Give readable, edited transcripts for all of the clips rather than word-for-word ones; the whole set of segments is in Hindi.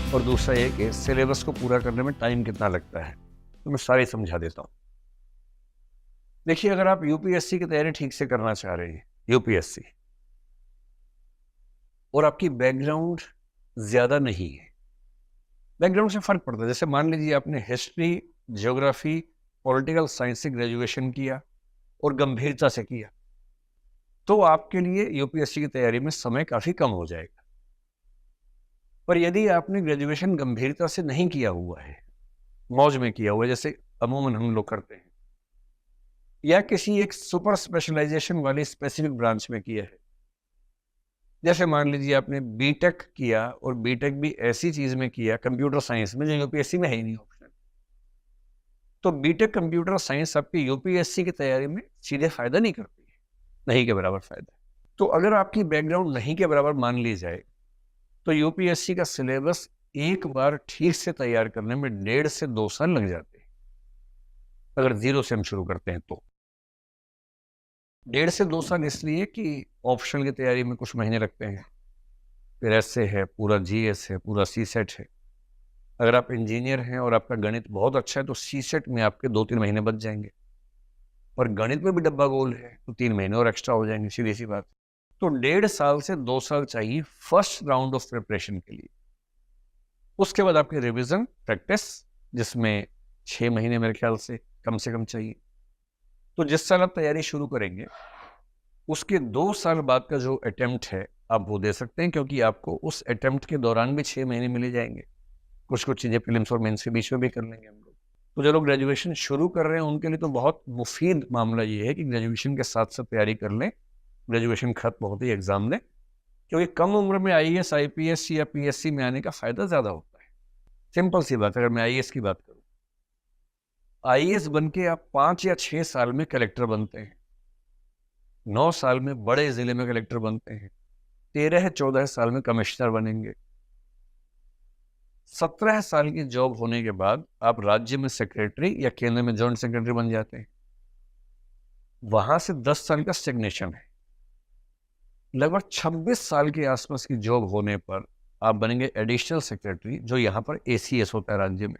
और दूसरा ये कि सिलेबस को पूरा करने में टाइम कितना लगता है, तो मैं सारी समझा देता हूँ। देखिए, अगर आप यूपीएससी की तैयारी ठीक से करना चाह रहे हैं, यूपीएससी, और आपकी बैकग्राउंड ज़्यादा नहीं है, बैकग्राउंड से फ़र्क पड़ता है। जैसे मान लीजिए आपने हिस्ट्री, ज्योग्राफी, पॉलिटिकल साइंस से ग्रेजुएशन किया और गंभीरता से किया, तो आपके लिए यूपीएससी की तैयारी में समय काफ़ी कम हो जाएगा। पर यदि आपने ग्रेजुएशन गंभीरता से नहीं किया हुआ है, मौज में किया हुआ है, जैसे अमूमन हम लोग करते हैं, या किसी एक सुपर स्पेशलाइजेशन वाली स्पेसिफिक ब्रांच में किया है, जैसे मान लीजिए आपने बीटेक किया और बीटेक भी ऐसी चीज में किया, कंप्यूटर साइंस में, जो यूपीएससी में है ही नहीं ऑप्शन, तो बीटेक कंप्यूटर साइंस आपकी यूपीएससी की तैयारी में सीधे फायदा नहीं करती है, नहीं के बराबर फायदा। तो अगर आपकी बैकग्राउंड नहीं के बराबर मान ली जाए, तो यूपीएससी का सिलेबस एक बार ठीक से तैयार करने में 1.5 से 2 साल लग जाते हैं, अगर जीरो से हम शुरू करते हैं तो। 1.5 से 2 साल इसलिए कि ऑप्शनल की तैयारी में कुछ महीने लगते हैं, फिर एसए है, पूरा जीएस है, पूरा सीसेट है। अगर आप इंजीनियर हैं और आपका गणित बहुत अच्छा है, तो सीसेट में आपके 2-3 महीने बच जाएंगे, और गणित में भी डब्बा गोल है तो 3 महीने और एक्स्ट्रा हो जाएंगे, सीधी सी बात। तो 1.5 साल से 2 साल चाहिए फर्स्ट राउंड ऑफ प्रिपरेशन के लिए। उसके बाद आपकी रिविजन प्रैक्टिस, जिसमें 6 महीने मेरे ख्याल से कम चाहिए। तो जिस साल आप तैयारी शुरू करेंगे, उसके 2 साल बाद का जो अटेम्प्ट है आप वो दे सकते हैं, क्योंकि आपको उस अटेम्प्ट के दौरान भी 6 महीने मिले जाएंगे। कुछ चीज़ें प्रीलिम्स और मेंस के बीच में भी कर लेंगे हम लोग। तो जो लोग ग्रेजुएशन शुरू कर रहे हैं उनके लिए तो बहुत मुफीद मामला ये है कि ग्रेजुएशन के साथ साथ तैयारी कर लें, ग्रेजुएशन खत्म होते ही एग्जाम दें, क्योंकि कम उम्र में आईएएस, आईपीएस या पीएससी में आने का फायदा ज़्यादा होता है। सिंपल सी बात, अगर मैं आईएएस की बात करूँ, आईएएस बन के आप 5 या 6 साल में कलेक्टर बनते हैं, 9 साल में बड़े जिले में कलेक्टर बनते हैं, 13-14 साल में कमिश्नर बनेंगे, 17 साल की जॉब होने के बाद आप राज्य में सेक्रेटरी या केंद्र में जॉइंट सेक्रेटरी बन जाते हैं। वहां से 10 साल का स्टेग्नेशन है। लगभग 26 साल के आसपास की जॉब होने पर आप बनेंगे एडिशनल सेक्रेटरी, जो यहाँ पर एसीएस होता है राज्य में।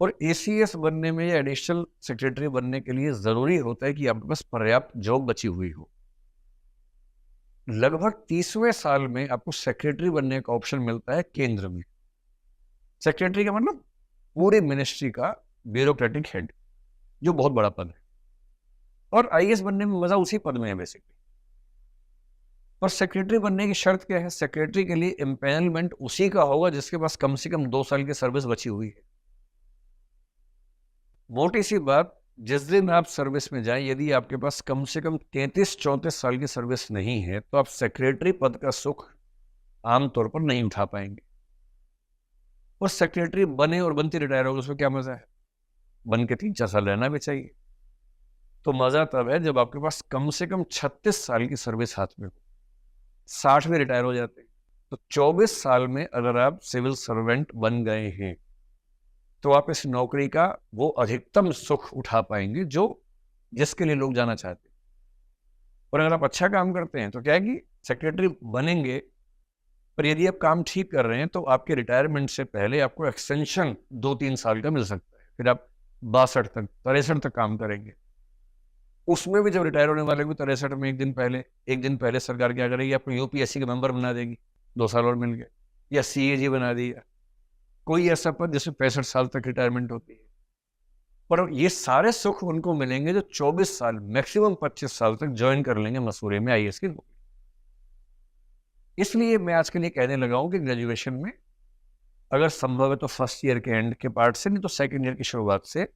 और एसीएस बनने में या एडिशनल सेक्रेटरी बनने के लिए जरूरी होता है कि आपके पास पर्याप्त जॉब बची हुई हो। लगभग 30वें साल में आपको सेक्रेटरी बनने का ऑप्शन मिलता है केंद्र में। सेक्रेटरी का मतलब पूरी मिनिस्ट्री का ब्यूरोक्रेटिक हेड, जो बहुत बड़ा पद है। और आईएएस बनने में मजा उसी पद में है बेसिकली। और सेक्रेटरी बनने की शर्त क्या है? सेक्रेटरी के लिए एम्पैनलमेंट उसी का होगा जिसके पास कम से कम 2 साल की सर्विस बची हुई है। मोटी सी बात, जिस दिन आप सर्विस में जाएं, यदि आपके पास कम से कम 33-34 साल की सर्विस नहीं है, तो आप सेक्रेटरी पद का सुख आमतौर पर नहीं उठा पाएंगे। और सेक्रेटरी बने और बनते रिटायर हो गए, उसमें क्या मजा है? बन के 3-4 साल रहना भी चाहिए। तो मजा तब है जब आपके पास कम से कम 36 साल की सर्विस हाथ में हो। 60 में रिटायर हो जाते हैं, तो 24 साल में अगर आप सिविल सर्वेंट बन गए हैं, तो आप इस नौकरी का वो अधिकतम सुख उठा पाएंगे जो जिसके लिए लोग जाना चाहते हैं। और अगर आप अच्छा काम करते हैं तो क्या है कि सेक्रेटरी बनेंगे, पर यदि आप काम ठीक कर रहे हैं तो आपके रिटायरमेंट से पहले आपको एक्सटेंशन 2-3 साल का मिल सकता है। फिर आप 62 तक, 63 तक काम करेंगे। उसमें भी जब रिटायर होने वाले भी 63 में एक दिन पहले सरकार क्या करेगी? आपको यूपीएससी के मेंबर बना देगी, 2 साल और मिल गए, या सीएजी बना दिया, कोई ऐसा पद जिसमें 65 साल तक रिटायरमेंट होती है। पर ये सारे सुख उनको मिलेंगे जो 24 साल, मैक्सिमम 25 साल तक ज्वाइन कर लेंगे मसूरी में आईएएस की नौकरी। इसलिए मैं आज के लिए कहने लगा हूं कि ग्रेजुएशन में अगर संभव है तो फर्स्ट ईयर के एंड के पार्ट से, नहीं तो सेकेंड ईयर की शुरुआत से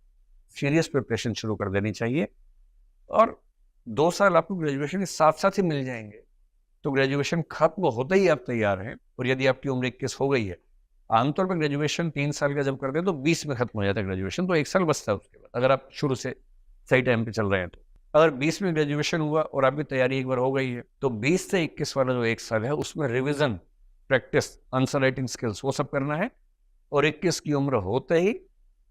सीरियस प्रिपरेशन शुरू कर देनी चाहिए। और 2 साल आपको ग्रेजुएशन के साथ साथ ही मिल जाएंगे, तो ग्रेजुएशन खत्म होते ही आप तैयार हैं। और यदि आपकी उम्र 21 हो गई है, आमतौर पर ग्रेजुएशन 3 साल का जब करते हैं तो 20 में खत्म हो जाता है ग्रेजुएशन, तो 1 साल बचता है उसके बाद, अगर आप शुरू से सही टाइम पे चल रहे हैं तो। अगर 20 में ग्रेजुएशन हुआ और आपकी तैयारी एक बार हो गई है, तो 20 से 21 वाला जो 1 साल है उसमें revision, practice, answer writing skills, वो सब करना है। और 21 की उम्र होते ही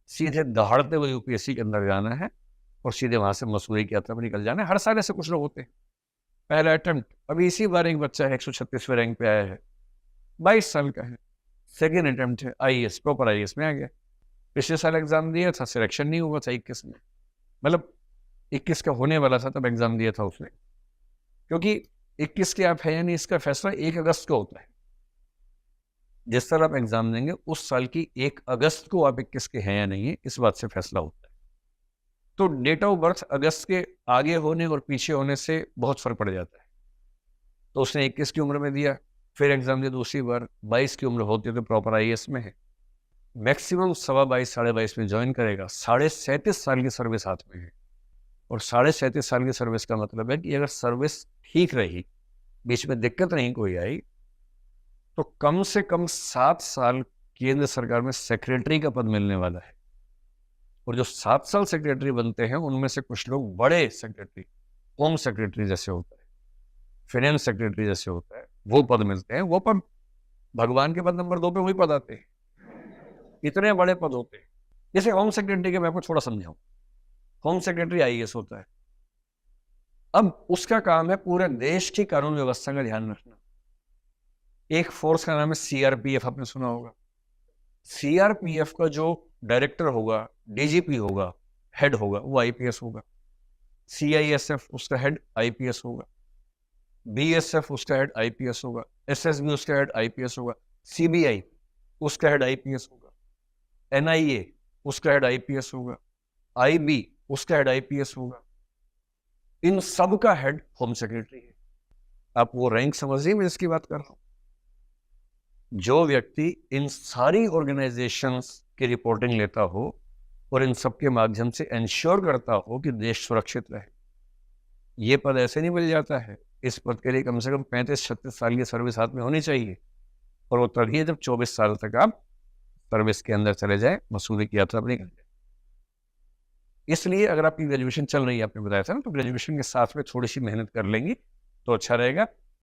सीधे दहाड़ते हुए यूपीएससी के अंदर जाना है और सीधे वहां से मसूरी की यात्रा पर निकल जाना है। हर साल ऐसे कुछ लोग होते हैं। पहला अटेम्प्ट, अभी इसी बार एक बच्चा है 136वें रैंक पे आया है, 22 साल का है, सेकेंड अटेम्प्ट है, आईएएस, प्रॉपर आईएएस में आ गया। पिछले साल एग्जाम दिया था, सिलेक्शन नहीं हुआ था 21 में, मतलब 21 का होने वाला था तब एग्जाम दिया था उसने, क्योंकि 21 के आप है या नहीं इसका फैसला 1 अगस्त को होता है। जिस साल आप एग्जाम देंगे उस साल की 1 अगस्त को आप 21 के हैं या नहीं है, इस बात से फैसला होता है। तो डेट ऑफ बर्थ अगस्त के आगे होने और पीछे होने से बहुत फर्क पड़ जाता है। तो उसने 21 की उम्र में दिया, फिर एग्जाम दिया दूसरी बार, 22 की उम्र होती है तो प्रॉपर आईएएस में है, मैक्सिमम 22.5 साढ़े 22 में ज्वाइन करेगा, 37.5 साल की सर्विस हाथ में है। और 37.5 साल की सर्विस का मतलब है कि अगर सर्विस ठीक रही, बीच में दिक्कत नहीं कोई आई, तो कम से कम 7 साल केंद्र सरकार में सेक्रेटरी का पद मिलने वाला है। और जो 7 साल सेक्रेटरी बनते हैं उनमें से कुछ लोग बड़े सेक्रेटरी, होम सेक्रेटरी जैसे होता है, फाइनेंस सेक्रेटरी जैसे होता है, वो पद मिलते हैं। वो पद भगवान के पद नंबर 2 पे वही पद आते हैं, इतने बड़े पद होते हैं। जैसे होम सेक्रेटरी के मैं आपको थोड़ा समझाऊं, होम सेक्रेटरी आईएएस होता है। अब उसका काम है पूरे देश की कानून व्यवस्था का ध्यान रखना। एक फोर्स का नाम है सीआरपीएफ, आपने सुना होगा। सीआरपीएफ का जो डायरेक्टर होगा, डीजीपी होगा, हेड होगा, वो आईपीएस होगा। सीआईएसएफ उसका हेड आईपीएस होगा, बीएसएफ उसका हेड आईपीएस होगा, एसएसबी उसका हेड आईपीएस होगा, सीबीआई उसका हेड आईपीएस होगा, एनआईए उसका हेड आईपीएस होगा, आईबी उसका हेड आईपीएस होगा। इन सब का हेड होम सेक्रेटरी है। आप वो रैंक समझिए मैं जिसकी बात कर रहा हूं। जो व्यक्ति इन सारी ऑर्गेनाइजेशंस की रिपोर्टिंग लेता हो और इन सब के माध्यम से इंश्योर करता हो कि देश सुरक्षित रहे, ये पद ऐसे नहीं मिल जाता है। इस पद के लिए कम से कम 35-36 साल की सर्विस हाथ में होनी चाहिए, और वो तभी है जब 24 साल तक आप सर्विस के अंदर चले जाए, मसूदे की यात्रा अपनी कर जाए। इसलिए अगर आपकी ग्रेजुएशन चल रही है, आपने बताया था ना, तो ग्रेजुएशन के साथ में थोड़ी सी मेहनत कर लेंगी तो अच्छा रहेगा।